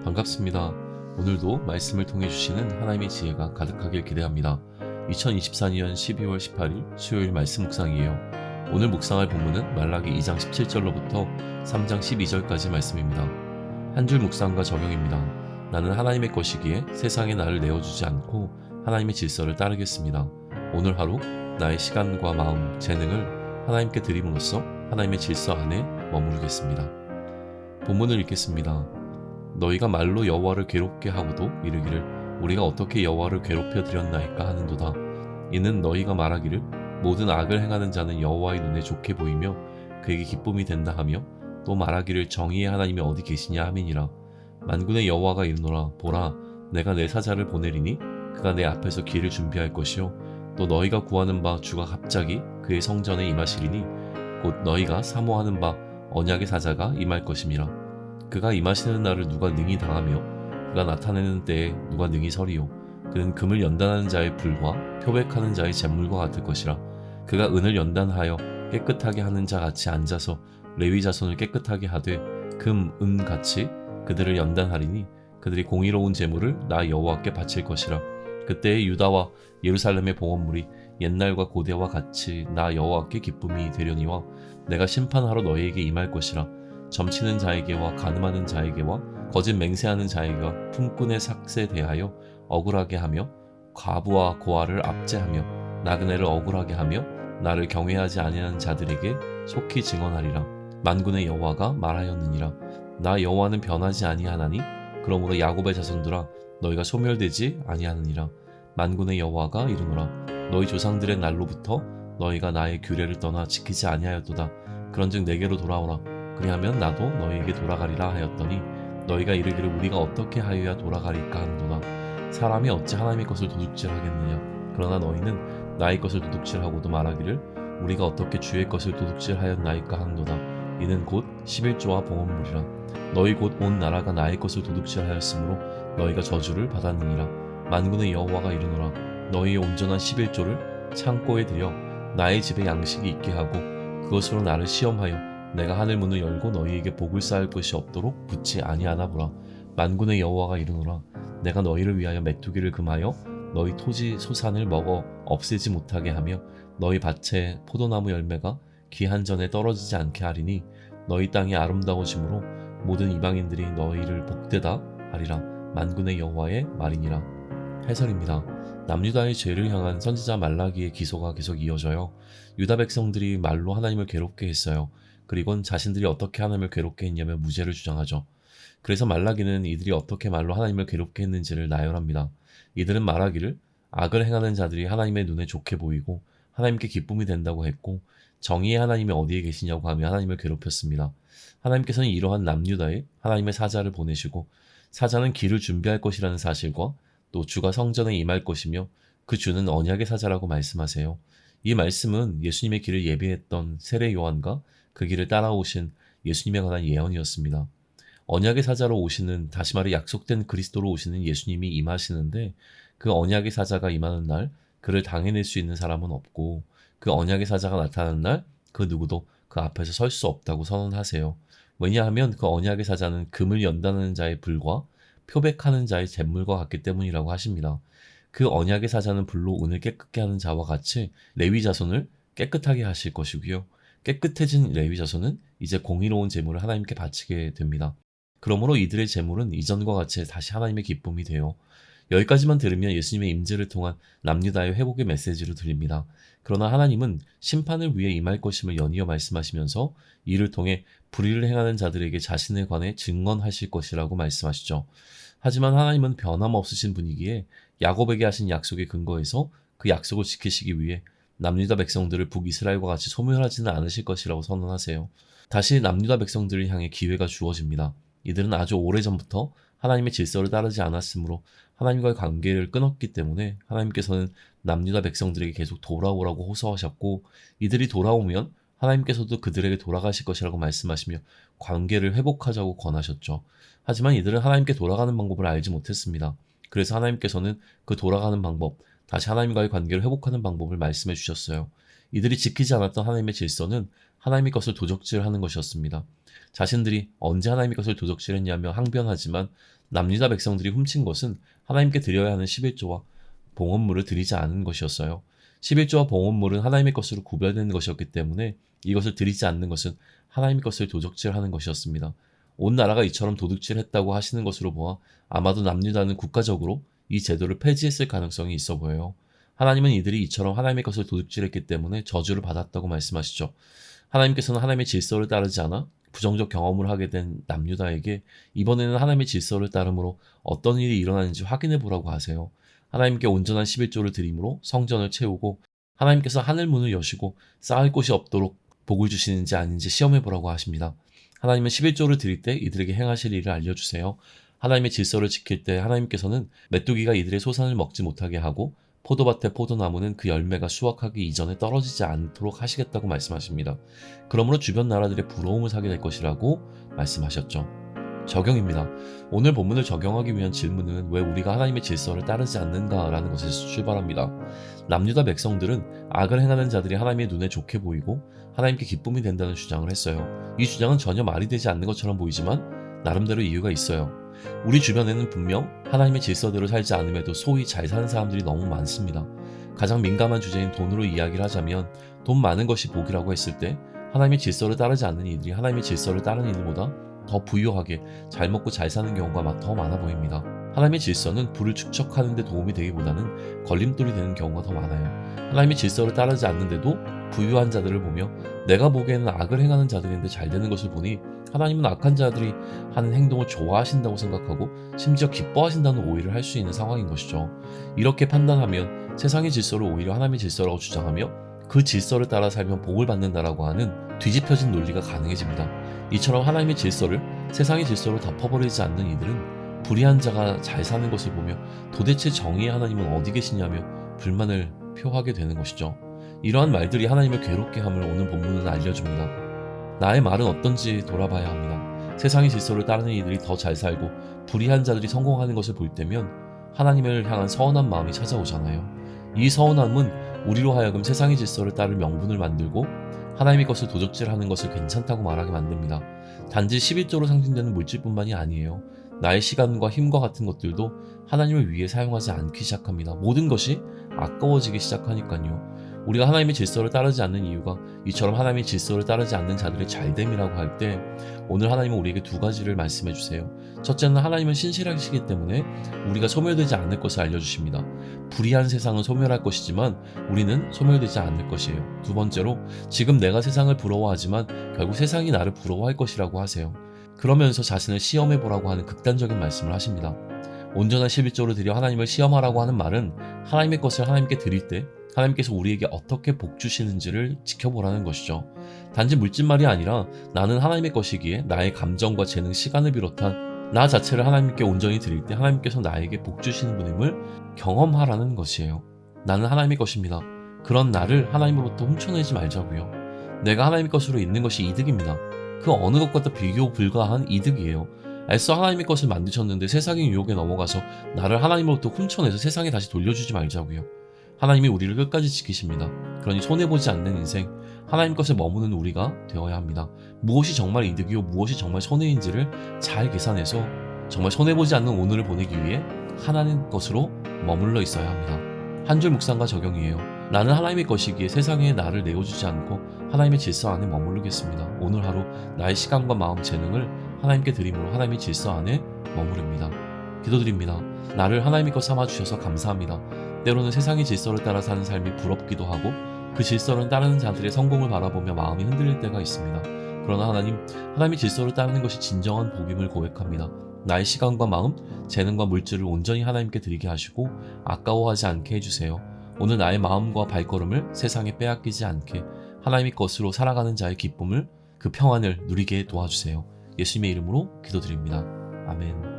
반갑습니다. 오늘도 말씀을 통해 주시는 하나님의 지혜가 가득하길 기대합니다. 2024년 12월 18일 수요일 말씀 묵상이에요. 오늘 묵상할 본문은 말라기 2장 17절로부터 3장 12절까지 말씀입니다. 한 줄 묵상과 적용입니다. 나는 하나님의 것이기에 세상에 나를 내어주지 않고 하나님의 질서를 따르겠습니다. 오늘 하루 나의 시간과 마음, 재능을 하나님께 드림으로써 하나님의 질서 안에 머무르겠습니다. 본문을 읽겠습니다. 너희가 말로 여호와를 괴롭게 하고도 이르기를 우리가 어떻게 여호와를 괴롭혀 드렸나이까 하는도다. 이는 너희가 말하기를 모든 악을 행하는 자는 여호와의 눈에 좋게 보이며 그에게 기쁨이 된다 하며 또 말하기를 정의의 하나님이 어디 계시냐 함이니라. 만군의 여호와가 이르노라. 보라, 내가 내 사자를 보내리니 그가 내 앞에서 길을 준비할 것이요 또 너희가 구하는 바 주가 갑자기 그의 성전에 임하시리니 곧 너희가 사모하는 바 언약의 사자가 임할 것임이라. 그가 임하시는 날을 누가 능히 당하며 그가 나타내는 때에 누가 능히 서리요. 그는 금을 연단하는 자의 불과 표백하는 자의 잿물과 같을 것이라. 그가 은을 연단하여 깨끗하게 하는 자 같이 앉아서 레위 자손을 깨끗하게 하되 금, 은 같이 그들을 연단하리니 그들이 공의로운 제물을 나 여호와께 바칠 것이라. 그때의 유다와 예루살렘의 봉헌물이 옛날과 고대와 같이 나 여호와께 기쁨이 되려니와 내가 심판하러 너희에게 임할 것이라. 점치는 자에게와 간음하는 자에게와 거짓 맹세하는 자에게와 품꾼의 삭세에 대하여 억울하게 하며 과부와 고아를 압제하며 나그네를 억울하게 하며 나를 경외하지 아니하는 자들에게 속히 증언하리라. 만군의 여호와가 말하였느니라. 나 여호와는 변하지 아니하나니 그러므로 야곱의 자손들아 너희가 소멸되지 아니하느니라. 만군의 여호와가 이르노라. 너희 조상들의 날로부터 너희가 나의 규례를 떠나 지키지 아니하였도다. 그런즉 내게로 돌아오라. 그리하면 나도 너희에게 돌아가리라 하였더니 너희가 이르기를 우리가 어떻게 하여야 돌아가리까 하는도다. 사람이 어찌 하나님의 것을 도둑질하겠느냐. 그러나 너희는 나의 것을 도둑질하고도 말하기를 우리가 어떻게 주의 것을 도둑질하였나이까 하는도다. 이는 곧 11조와 봉헌물이라. 너희 곧 온 나라가 나의 것을 도둑질하였으므로 너희가 저주를 받았느니라. 만군의 여호와가 이르노라. 너희의 온전한 11조를 창고에 들여 나의 집에 양식이 있게 하고 그것으로 나를 시험하여 내가 하늘 문을 열고 너희에게 복을 쌓을 것이 없도록 붙지 아니하나 보라. 만군의 여호와가 이르노라. 내가 너희를 위하여 메뚜기를 금하여 너희 토지 소산을 먹어 없애지 못하게 하며 너희 밭에 포도나무 열매가 기한 전에 떨어지지 않게 하리니 너희 땅이 아름다워짐으로 모든 이방인들이 너희를 복되다 하리라. 만군의 여호와의 말이니라. 해설입니다. 남유다의 죄를 향한 선지자 말라기의 기소가 계속 이어져요. 유다 백성들이 말로 하나님을 괴롭게 했어요. 그리고는 자신들이 어떻게 하나님을 괴롭게 했냐며 무죄를 주장하죠. 그래서 말라기는 이들이 어떻게 말로 하나님을 괴롭게 했는지를 나열합니다. 이들은 말하기를 악을 행하는 자들이 하나님의 눈에 좋게 보이고 하나님께 기쁨이 된다고 했고 정의의 하나님이 어디에 계시냐고 하며 하나님을 괴롭혔습니다. 하나님께서는 이러한 남유다에 하나님의 사자를 보내시고 사자는 길을 준비할 것이라는 사실과 또 주가 성전에 임할 것이며 그 주는 언약의 사자라고 말씀하세요. 이 말씀은 예수님의 길을 예비했던 세례 요한과 그 길을 따라오신 예수님에 관한 예언이었습니다. 언약의 사자로 오시는, 다시 말해 약속된 그리스도로 오시는 예수님이 임하시는데 그 언약의 사자가 임하는 날 그를 당해낼 수 있는 사람은 없고 그 언약의 사자가 나타나는 날 그 누구도 그 앞에서 설 수 없다고 선언하세요. 왜냐하면 그 언약의 사자는 금을 연단하는 자의 불과 표백하는 자의 잿물과 같기 때문이라고 하십니다. 그 언약의 사자는 불로 은을 깨끗게 하는 자와 같이 레위 자손을 깨끗하게 하실 것이고요. 깨끗해진 레위 자손은 이제 공의로운 제물을 하나님께 바치게 됩니다. 그러므로 이들의 제물은 이전과 같이 다시 하나님의 기쁨이 돼요. 여기까지만 들으면 예수님의 임재를 통한 남유다의 회복의 메시지로 들립니다. 그러나 하나님은 심판을 위해 임할 것임을 연이어 말씀하시면서 이를 통해 불의를 행하는 자들에게 자신에 관해 증언하실 것이라고 말씀하시죠. 하지만 하나님은 변함없으신 분이기에 야곱에게 하신 약속에 근거해서 그 약속을 지키시기 위해 남유다 백성들을 북이스라엘과 같이 소멸하지는 않으실 것이라고 선언하세요. 다시 남유다 백성들을 향해 기회가 주어집니다. 이들은 아주 오래전부터 하나님의 질서를 따르지 않았으므로 하나님과의 관계를 끊었기 때문에 하나님께서는 남유다 백성들에게 계속 돌아오라고 호소하셨고 이들이 돌아오면 하나님께서도 그들에게 돌아가실 것이라고 말씀하시며 관계를 회복하자고 권하셨죠. 하지만 이들은 하나님께 돌아가는 방법을 알지 못했습니다. 그래서 하나님께서는 그 돌아가는 방법, 다시 하나님과의 관계를 회복하는 방법을 말씀해 주셨어요. 이들이 지키지 않았던 하나님의 질서는 하나님의 것을 도적질하는 것이었습니다. 자신들이 언제 하나님의 것을 도적질했냐며 항변하지만 남유다 백성들이 훔친 것은 하나님께 드려야 하는 11조와 봉헌물을 드리지 않은 것이었어요. 11조와 봉헌물은 하나님의 것으로 구별된 것이었기 때문에 이것을 드리지 않는 것은 하나님의 것을 도적질하는 것이었습니다. 온 나라가 이처럼 도둑질했다고 하시는 것으로 보아 아마도 남유다는 국가적으로 이 제도를 폐지했을 가능성이 있어 보여요. 하나님은 이들이 이처럼 하나님의 것을 도둑질했기 때문에 저주를 받았다고 말씀하시죠. 하나님께서는 하나님의 질서를 따르지 않아 부정적 경험을 하게 된 남유다에게 이번에는 하나님의 질서를 따름으로 어떤 일이 일어나는지 확인해 보라고 하세요. 하나님께 온전한 11조를 드림으로 성전을 채우고 하나님께서 하늘 문을 여시고 쌓을 곳이 없도록 복을 주시는지 아닌지 시험해 보라고 하십니다. 하나님은 11조를 드릴 때 이들에게 행하실 일을 알려주세요. 하나님의 질서를 지킬 때 하나님께서는 메뚜기가 이들의 소산을 먹지 못하게 하고 포도밭의 포도나무는 그 열매가 수확하기 이전에 떨어지지 않도록 하시겠다고 말씀하십니다. 그러므로 주변 나라들의 부러움을 사게 될 것이라고 말씀하셨죠. 적용입니다. 오늘 본문을 적용하기 위한 질문은 왜 우리가 하나님의 질서를 따르지 않는가라는 것에서 출발합니다. 남유다 백성들은 악을 행하는 자들이 하나님의 눈에 좋게 보이고 하나님께 기쁨이 된다는 주장을 했어요. 이 주장은 전혀 말이 되지 않는 것처럼 보이지만 나름대로 이유가 있어요. 우리 주변에는 분명 하나님의 질서대로 살지 않음에도 소위 잘 사는 사람들이 너무 많습니다. 가장 민감한 주제인 돈으로 이야기를 하자면 돈 많은 것이 복이라고 했을 때 하나님의 질서를 따르지 않는 이들이 하나님의 질서를 따르는 이들보다 더 부유하게 잘 먹고 잘 사는 경우가 더 많아 보입니다. 하나님의 질서는 부를 축적하는 데 도움이 되기보다는 걸림돌이 되는 경우가 더 많아요. 하나님의 질서를 따르지 않는데도 부유한 자들을 보며 내가 보기에는 악을 행하는 자들인데 잘 되는 것을 보니 하나님은 악한 자들이 하는 행동을 좋아하신다고 생각하고 심지어 기뻐하신다는 오해를 할 수 있는 상황인 것이죠. 이렇게 판단하면 세상의 질서를 오히려 하나님의 질서라고 주장하며 그 질서를 따라 살면 복을 받는다라고 하는 뒤집혀진 논리가 가능해집니다. 이처럼 하나님의 질서를 세상의 질서로 덮어버리지 않는 이들은 불의한 자가 잘 사는 것을 보며 도대체 정의의 하나님은 어디 계시냐며 불만을 표하게 되는 것이죠. 이러한 말들이 하나님을 괴롭게 함을 오늘 본문은 알려줍니다. 나의 말은 어떤지 돌아봐야 합니다. 세상의 질서를 따르는 이들이 더 잘 살고 불의한 자들이 성공하는 것을 볼 때면 하나님을 향한 서운한 마음이 찾아오잖아요. 이 서운함은 우리로 하여금 세상의 질서를 따를 명분을 만들고 하나님의 것을 도적질하는 것을 괜찮다고 말하게 만듭니다. 단지 11조로 상징되는 물질뿐만이 아니에요. 나의 시간과 힘과 같은 것들도 하나님을 위해 사용하지 않기 시작합니다. 모든 것이 아까워지기 시작하니까요. 우리가 하나님의 질서를 따르지 않는 이유가 이처럼 하나님의 질서를 따르지 않는 자들의 잘됨이라고 할 때 오늘 하나님은 우리에게 두 가지를 말씀해 주세요. 첫째는 하나님은 신실하시기 때문에 우리가 소멸되지 않을 것을 알려주십니다. 불의한 세상은 소멸할 것이지만 우리는 소멸되지 않을 것이에요. 두 번째로 지금 내가 세상을 부러워하지만 결국 세상이 나를 부러워할 것이라고 하세요. 그러면서 자신을 시험해 보라고 하는 극단적인 말씀을 하십니다. 온전한 11조를 드려 하나님을 시험하라고 하는 말은 하나님의 것을 하나님께 드릴 때 하나님께서 우리에게 어떻게 복 주시는지를 지켜보라는 것이죠. 단지 물질말이 아니라 나는 하나님의 것이기에 나의 감정과 재능, 시간을 비롯한 나 자체를 하나님께 온전히 드릴 때 하나님께서 나에게 복 주시는 분임을 경험하라는 것이에요. 나는 하나님의 것입니다. 그런 나를 하나님으로부터 훔쳐내지 말자고요. 내가 하나님의 것으로 있는 것이 이득입니다. 그 어느 것과도 비교 불가한 이득이에요. 애써 하나님의 것을 만드셨는데 세상의 유혹에 넘어가서 나를 하나님으로부터 훔쳐내서 세상에 다시 돌려주지 말자고요. 하나님이 우리를 끝까지 지키십니다. 그러니 손해보지 않는 인생, 하나님 것에 머무는 우리가 되어야 합니다. 무엇이 정말 이득이요 무엇이 정말 손해인지를 잘 계산해서 정말 손해보지 않는 오늘을 보내기 위해 하나님 것으로 머물러 있어야 합니다. 한 줄 묵상과 적용이에요. 나는 하나님의 것이기에 세상에 나를 내어주지 않고 하나님의 질서 안에 머무르겠습니다. 오늘 하루 나의 시간과 마음, 재능을 하나님께 드림으로 하나님의 질서 안에 머무릅니다. 기도드립니다. 나를 하나님의 것 삼아주셔서 감사합니다. 때로는 세상의 질서를 따라 사는 삶이 부럽기도 하고 그 질서를 따르는 자들의 성공을 바라보며 마음이 흔들릴 때가 있습니다. 그러나 하나님의 질서를 따르는 것이 진정한 복임을 고백합니다. 나의 시간과 마음, 재능과 물질을 온전히 하나님께 드리게 하시고 아까워하지 않게 해주세요. 오늘 나의 마음과 발걸음을 세상에 빼앗기지 않게 하나님의 것으로 살아가는 자의 기쁨을, 그 평안을 누리게 도와주세요. 예수님의 이름으로 기도드립니다. 아멘.